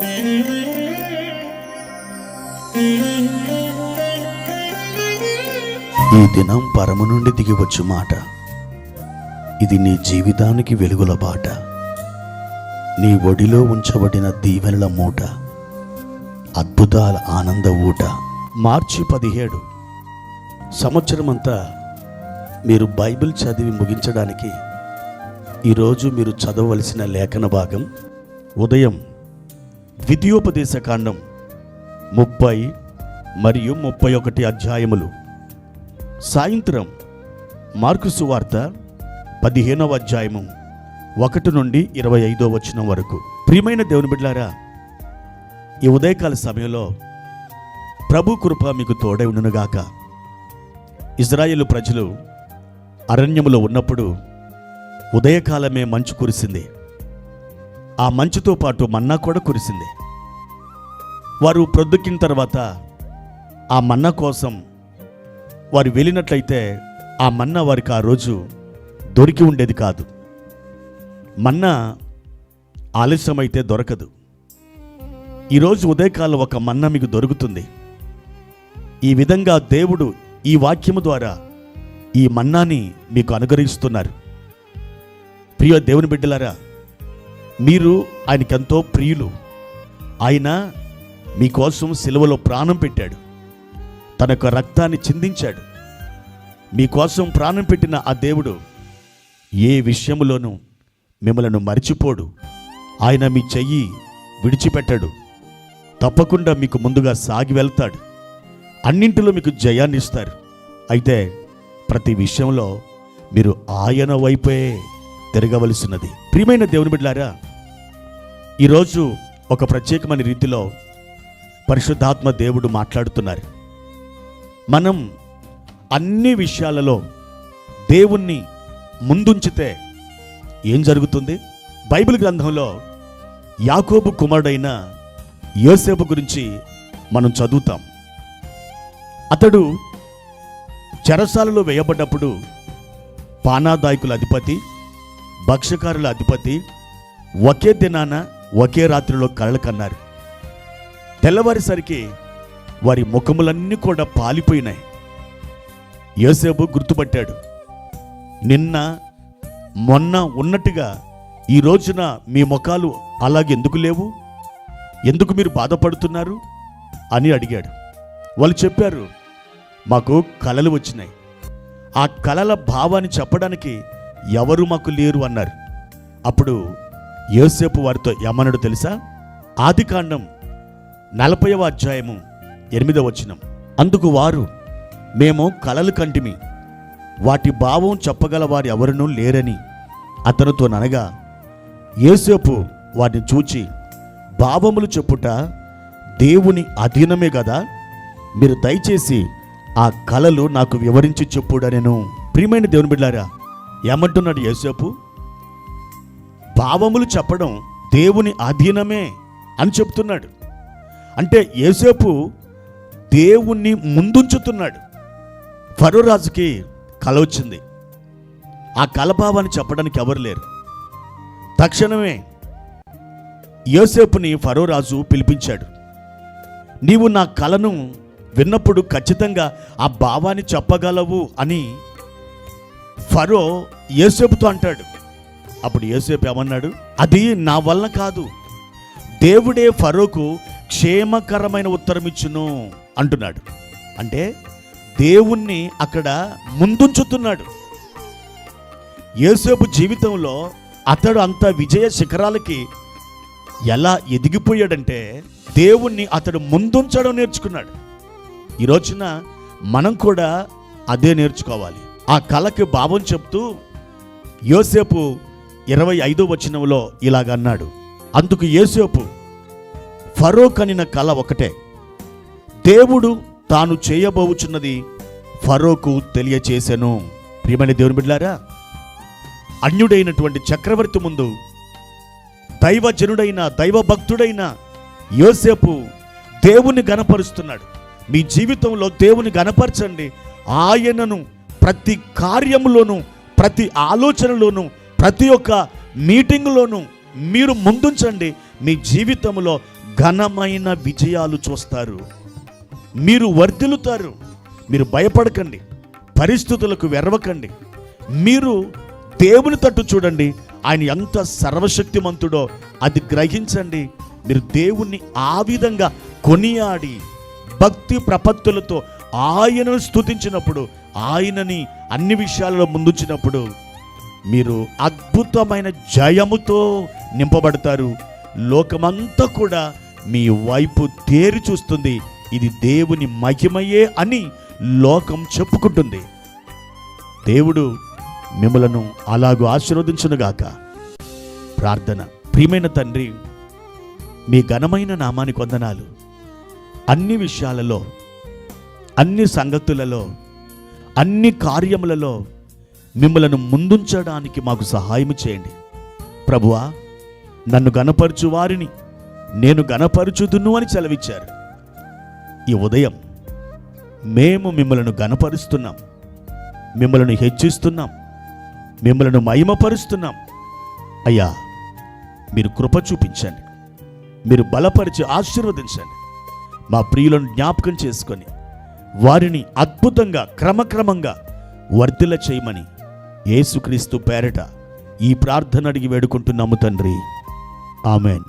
ఈ దినం పరము నుండి దిగివచ్చు మాట, ఇది నీ జీవితానికి వెలుగుల బాట, నీ ఒడిలో ఉంచబడిన దీవెనల మూట, అద్భుతాల ఆనంద ఊట. మార్చి 17 సంవత్సరమంతా మీరు బైబిల్ చదివి ముగించడానికి ఈరోజు మీరు చదవవలసిన లేఖన భాగం ఉదయం ద్వితీయోపదేశ కాండం 30 మరియు 31 అధ్యాయములు, సాయంత్రం మార్కు సువార్త 15వ అధ్యాయము 1 నుండి 25వ వచనం వరకు. ప్రియమైన దేవుని బిడ్డలారా, ఈ ఉదయకాల సమయంలో ప్రభు కృప మీకు తోడై ఉండునుగాక. ఇజ్రాయేలు ప్రజలు అరణ్యములో ఉన్నప్పుడు ఉదయకాలమే మంచు కురిసింది. ఆ మంచుతో పాటు మన్నా కూడా కురిసింది. వారు ప్రొద్దుకిన తర్వాత ఆ మన్నా కోసం వారు వెళ్ళినట్లయితే ఆ మన్నా వారికి ఆ రోజు దొరికి ఉండేది కాదు. మన్నా ఆలస్యమైతే దొరకదు. ఈరోజు ఉదయకాలం ఒక మన్నా మీకు దొరుకుతుంది. ఈ విధంగా దేవుడు ఈ వాక్యము ద్వారా ఈ మన్నాని మీకు అనుగ్రహిస్తున్నారు. ప్రియ దేవుని బిడ్డలారా, మీరు ఆయనకెంతో ప్రియులు. ఆయన మీకోసం సిలువలో ప్రాణం పెట్టాడు, తన యొక్క రక్తాన్ని చిందించాడు. మీకోసం ప్రాణం పెట్టిన ఆ దేవుడు ఏ విషయంలోనూ మిమ్మలను మరిచిపోడు. ఆయన మీ చెయ్యి విడిచిపెట్టాడు. తప్పకుండా మీకు ముందుగా సాగి వెళ్తాడు. అన్నింటిలో మీకు జయాన్ని ఇస్తారు. అయితే ప్రతి విషయంలో మీరు ఆయన వైపే తిరగవలసినది. ప్రియమైన దేవుని బిడ్డలారా, ఈరోజు ఒక ప్రత్యేకమైన రీతిలో పరిశుద్ధాత్మ దేవుడు మాట్లాడుతున్నారు. మనం అన్ని విషయాలలో దేవుణ్ణి ముందుంచితే ఏం జరుగుతుంది? బైబిల్ గ్రంథంలో యాకోబు కుమారుడైన యోసేపు గురించి మనం చదువుతాం. అతడు చెరసాలలో వేయబడ్డప్పుడు పానాదాయకుల అధిపతి, భక్ష్యకారుల అధిపతి ఒకే దినాన ఒకే రాత్రిలో కలలు కన్నారు. తెల్లవారేసరికి వారి ముఖములన్నీ కూడా పాలిపోయినాయి. యోసేపు గుర్తుపట్టాడు. నిన్న మొన్న ఉన్నట్టుగా ఈ రోజున మీ ముఖాలు అలాగెందుకు లేవు? ఎందుకు మీరు బాధపడుతున్నారు అని అడిగాడు. వాళ్ళు చెప్పారు, మాకు కలలు వచ్చినాయి. ఆ కలల భావాన్ని చెప్పడానికి ఎవరు మాకు లేరు అన్నారు. అప్పుడు యోసేపు వారితో ఏమన్నాడు తెలుసా? ఆదికాండం 40వ అధ్యాయము 8వ వచనం. అందుకు వారు, మేము కలలు కంటిమి, వాటి భావం చెప్పగల వారు ఎవరునూ లేరని అతనితో అనగా, యోసేపు వారిని చూచి, భావములు చెప్పుట దేవుని అధీనమే కదా, మీరు దయచేసి ఆ కలలు నాకు వివరించి చెప్పుడనెను. ప్రియమైన దేవుని బిడ్డలారా, ఏమంటున్నాడు యోసేపు? భావములు చెప్పడం దేవుని అధీనమే అని చెప్తున్నాడు. అంటే యోసేపు దేవుణ్ణి ముందుంచుతున్నాడు. ఫరో రాజుకి కల వచ్చింది. ఆ కలభావాన్ని చెప్పడానికి ఎవరు లేరు. తక్షణమే యోసేపుని ఫరో రాజు పిలిపించాడు. నీవు నా కలను విన్నప్పుడు ఖచ్చితంగా ఆ భావాన్ని చెప్పగలవు అని ఫరో యోసేపుతో అంటాడు. అప్పుడు యోసేపు ఏమన్నాడు? అది నా వల్ల కాదు, దేవుడే ఫరోకు క్షేమకరమైన ఉత్తరం ఇచ్చును అంటున్నాడు. అంటే దేవుణ్ణి అక్కడ ముందుంచుతున్నాడు. యోసేపు జీవితంలో అతడు అంత విజయ శిఖరాలకి ఎలా ఎదిగిపోయాడంటే దేవుణ్ణి అతడు ముందుంచడం నేర్చుకున్నాడు. ఈ రోజున మనం కూడా అదే నేర్చుకోవాలి. ఆ కళకి భావం చెప్తూ యోసేపు 25వ వచనంలో ఇలాగన్నాడు. అందుకు యోసేపు, ఫరో కనిన కల ఒకటే, దేవుడు తాను చేయబోచున్నది ఫరోకు తెలియచేసెను. ప్రియమైన దేవుని బిడ్డలారా, అన్యుడైనటువంటి చక్రవర్తి ముందు దైవజనుడైన దైవభక్తుడైన యోసేపు దేవుని గణపరుస్తున్నాడు. మీ జీవితంలో దేవుని గణపరచండి. ఆయనను ప్రతి కార్యములోనూ, ప్రతి ఆలోచనలోనూ, ప్రతి ఒక్క మీటింగులోనూ మీరు ముందుంచండి. మీ జీవితంలో ఘనమైన విజయాలు చూస్తారు. మీరు వర్ధిల్లుతారు. మీరు భయపడకండి, పరిస్థితులకు వెరవకండి. మీరు దేవుని తట్టు చూడండి. ఆయన ఎంత సర్వశక్తిమంతుడో అది గ్రహించండి. మీరు దేవుణ్ణి ఆ విధంగా కొనియాడి భక్తి ప్రపత్తులతో ఆయనను స్తుతించినప్పుడు, ఆయనని అన్ని విషయాలలో ముందుంచినప్పుడు మీరు అద్భుతమైన జయముతో నింపబడతారు. లోకమంతా కూడా మీ వైపు తేరి చూస్తుంది. ఇది దేవుని మహిమయే అని లోకం చెప్పుకుంటుంది. దేవుడు మిమ్మలను అలాగూ ఆశీర్వదించునుగాక. ప్రార్థన. ప్రియమైన తండ్రి, మీ ఘనమైన నామానికి వందనాలు. అన్ని విషయాలలో, అన్ని సంగతులలో, అన్ని కార్యములలో మిమ్మలను ముందుంచడానికి మాకు సహాయం చేయండి. ప్రభువా, నన్ను గణపరచు వారిని నేను గణపరచుదును అని సెలవిచ్చారు. ఈ ఉదయం మేము మిమ్మలను గణపరుస్తున్నాం, మిమ్మలను హెచ్చిస్తున్నాం, మిమ్మలను మహిమపరుస్తున్నాం. అయ్యా, మీరు కృప చూపించండి, మీరు బలపరిచి ఆశీర్వదించండి. మా ప్రియులను జ్ఞాపకం చేసుకొని వారిని అద్భుతంగా క్రమక్రమంగా వర్ధిల్ల చేయమని యేసుక్రీస్తు పేరట ఈ ప్రార్థన అడిగి వేడుకుంటున్నాము తండ్రి. ఆమెన్.